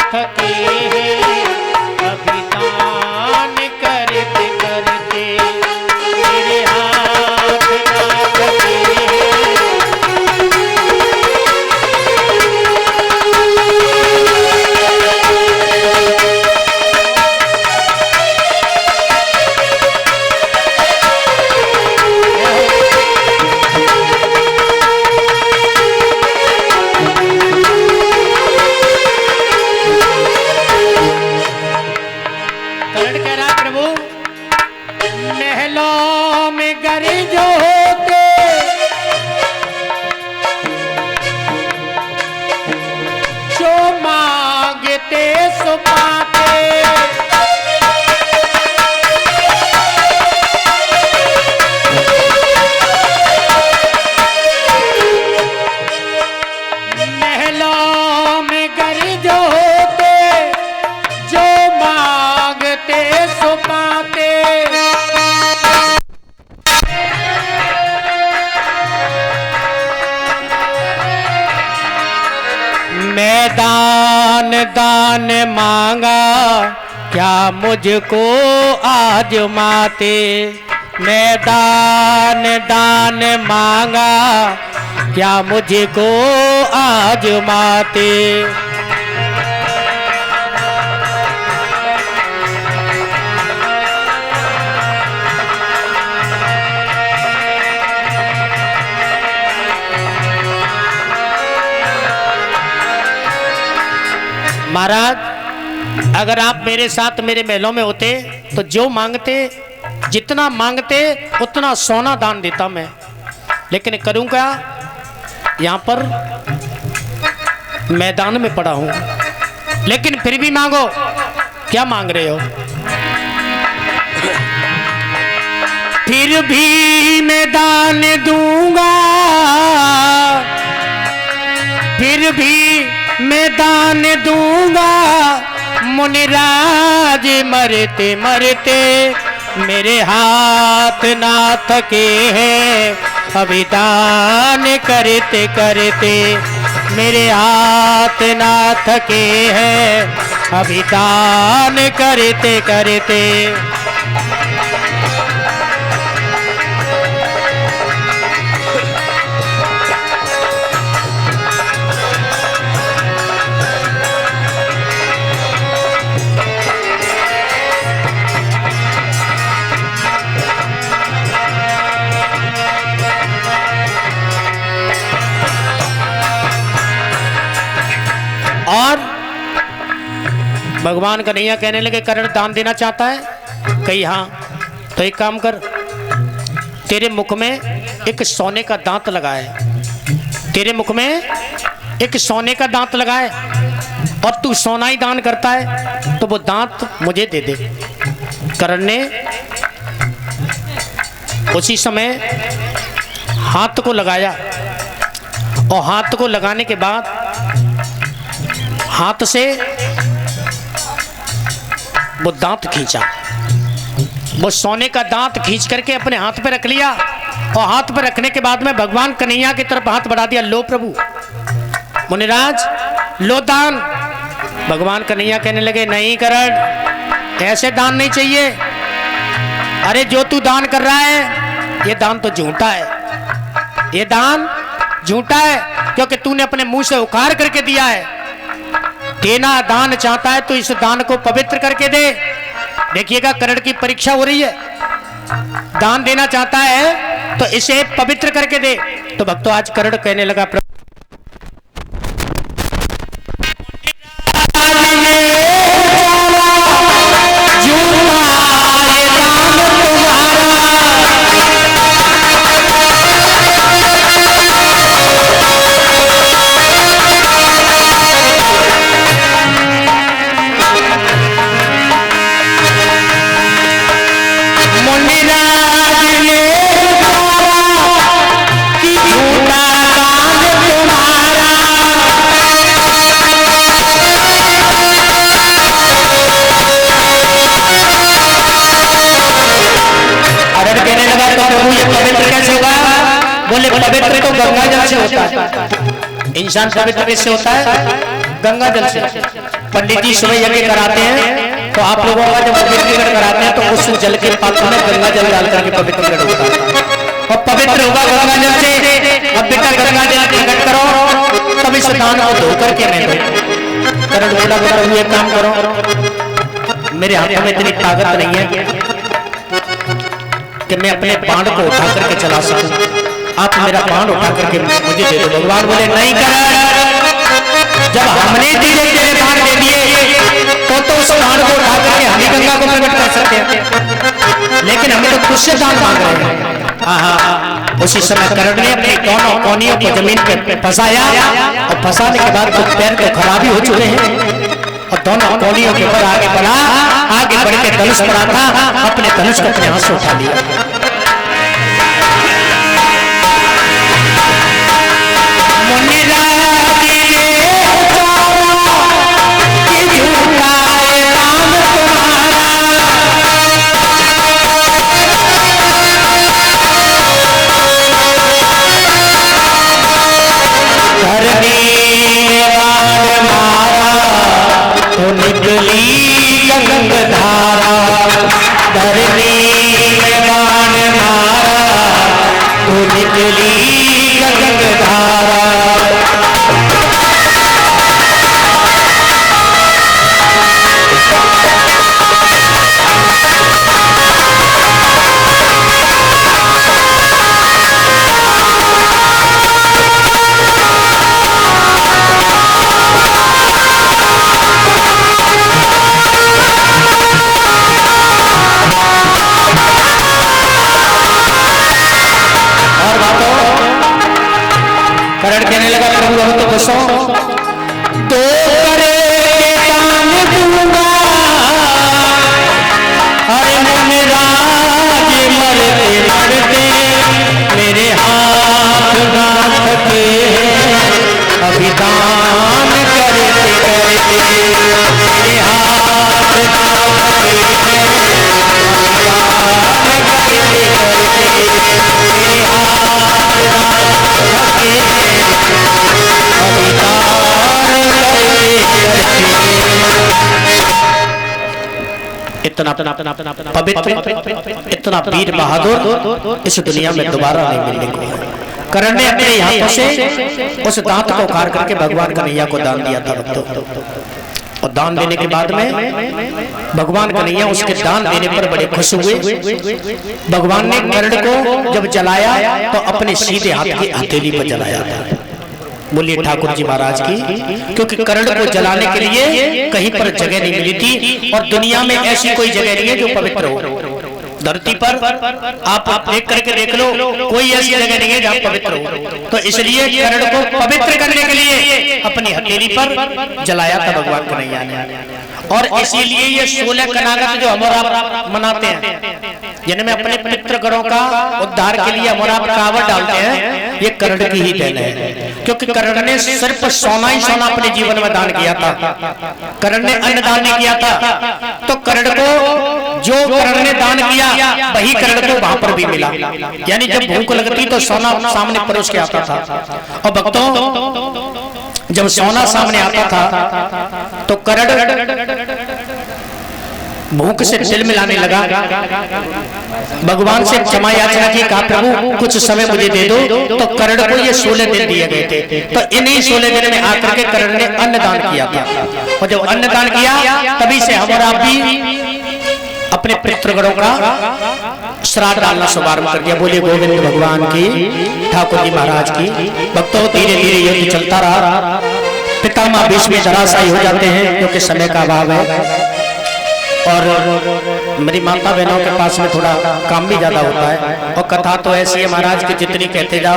थके हैं, अभिदान करते करते मेरे हाथ ना थके हैं। करण कह रहा प्रभु, महलों में गरीब जो होते, जो मांगते सो पाते। महलों में गरीब जो होते, जो मांगते सो पाते। मैदान दान मांगा, क्या मुझको आजमाते। मैदान दान मांगा, क्या मुझको आजमाते। महाराज, अगर आप मेरे साथ मेरे महलों में होते तो जो मांगते, जितना मांगते उतना सोना दान देता मैं। लेकिन करूं क्या, यहां पर मैदान में पड़ा हूं। लेकिन फिर भी मांगो। क्या मांग रहे हो? फिर भी मैदान दूंगा, फिर भी मैदान दूंगा। मुनिराज मरते मरते मेरे हाथ ना थके हैं, अभिदान करते करते मेरे हाथ ना थके हैं, अभिदान करते करते। और भगवान कन्हैया कहने लगे, करण दान देना चाहता है? कही हाँ। तो एक काम कर, तेरे मुख में एक सोने का दांत लगाए, तेरे मुख में एक सोने का दांत लगाए, और तू सोना ही दान करता है तो वो दांत मुझे दे दे। करण ने उसी समय हाथ को लगाया, और हाथ को लगाने के बाद हाथ से वो दांत खींचा। वो सोने का दांत खींच करके अपने हाथ पे रख लिया, और हाथ पे रखने के बाद में भगवान कन्हैया की तरफ हाथ बढ़ा दिया। लो प्रभु, मुनिराज लो दान। भगवान कन्हैया कहने लगे, नहीं करण, ऐसे दान नहीं चाहिए। अरे जो तू दान कर रहा है ये दान तो झूठा है, ये दान झूठा है, क्योंकि तूने अपने मुंह से उखाड़ करके दिया है। देना दान चाहता है तो इस दान को पवित्र करके दे। देखिएगा, करण की परीक्षा हो रही है। दान देना चाहता है तो इसे पवित्र करके दे। तो भक्तों, आज करण कहने लगा, बोले पवित्र तो गंगा जल से होता है। इंसान पवित्र कैसे होता है? गंगा जल से। पंडित जी सुबह यज्ञ कराते हैं तो आप लोगों का जब पवित्रीकरण कराते हैं तो उस जल के पात्र में गंगा जल डाल करके पवित्रीकरण होता है और पवित्र होगा गंगा जल से। अब बेटा गंगा जल प्रकट करो, तब इस दान को धो करके मैं दो। करण बोला बेटा ये काम करो, मेरे हाथ में इतनी ताकत नहीं है कि मैं अपने बाण को उठा करके चला सकूं, आप मेरा बाण उठा करके मुझे दे दो। भगवान बोले नहीं कर, जब हमने धीरे धीरे बाण दे दिए तो उस बाण को उठा करके हम ही गंगा को प्रकट कर सकते हैं, लेकिन हमें तो खुद से दान मांग रहे हैं। हाँ, उसी समय कर्ण ने अपनी दोनों कोनियों को जमीन पे फंसाया और फंसाने के बाद पैर तो खराब ही हो चुके हैं और दोनों कोनियों के ऊपर आगे बढ़ा, आगे बढ़ के धनुष पड़ा था, अपने धनुष को अपने हाथ से उठा लिया। करण कहने लगा प्रभु अब तो बसो, दो करे कान दूंगा, अरे मन राज मरते मरते मेरे हाथ ना थके, अभिदान करते करते मेरे हाथ ना थके, अभिदान करते करते मेरे हाथ ना थके। इतना पवित्र, इतना वीर बहादुर इस दुनिया में दोबारा नहीं मिलने को है। कर्ण ने अपने हाथों से उस दांत को उखाड़ करके भगवान कन्हैया को दान दिया था भक्तों, और दान देने के बाद में भगवान कन्हैया उसके दान देने पर बड़े खुश हुए। भगवान ने कर्ण को जब जलाया तो अपने सीधे हाथ की हथेली पर जलाया था। बोलिए ठाकुर जी महाराज की, क्योंकि कर्ण को जलाने के लिए कहीं पर जगह नहीं मिली थी और दुनिया में ऐसी कोई जगह नहीं है जो पवित्र हो। धरती पर आप देख करके देख लो, कोई ऐसी जगह नहीं है जहाँ पवित्र हो। तो इसलिए कर्ण को पवित्र करने के लिए अपनी हथेली पर जलाया था भगवान कन्हैया ने। और इसीलिए ये 16 कनागत जो हम मनाते हैं, जिनमें अपने पितृ गणों का उद्धार के लिए हमारा कावड़ डालते हैं, ये कर्ण की ही देन है। क्योंकि कर्ण ने सिर्फ सोना ही सोना अपने जीवन में दान किया था, कर्ण ने अन्न दान नहीं किया था। तो कर्ण को जो कर्ण ने दान किया वही कर्ण को वहां पर भी मिला, यानी जब भूख लगती तो सोना सामने परोस के आता था। और भक्तों जब सोना सामने आता था तो कर्ण भूख से तिल मिलाने लगा, भगवान से क्षमा याचना की, कहा प्रभु कुछ समय मुझे दे दो। तो कर्ण को ये 16 दिन दिए गए थे। तो इन्हीं 16 दिन में आकर के कर्ण ने अन्न दान किया था, और जब अन्न दान किया तभी से हम और आप भी अपने पितृगणों का श्राद्ध डालना शुभारंभ कर दिया। बोलिए गोविंद भगवान की, ठाकुर जी महाराज की। भक्तों धीरे धीरे युद्ध चलता रहा, पितामह बीच में धराशायी हो जाते हैं क्योंकि समय का अभाव है, और मेरी माता बहनों के पास में थोड़ा काम भी ज्यादा होता है, और कथा तो ऐसी है महाराज की जितनी कहते जाओ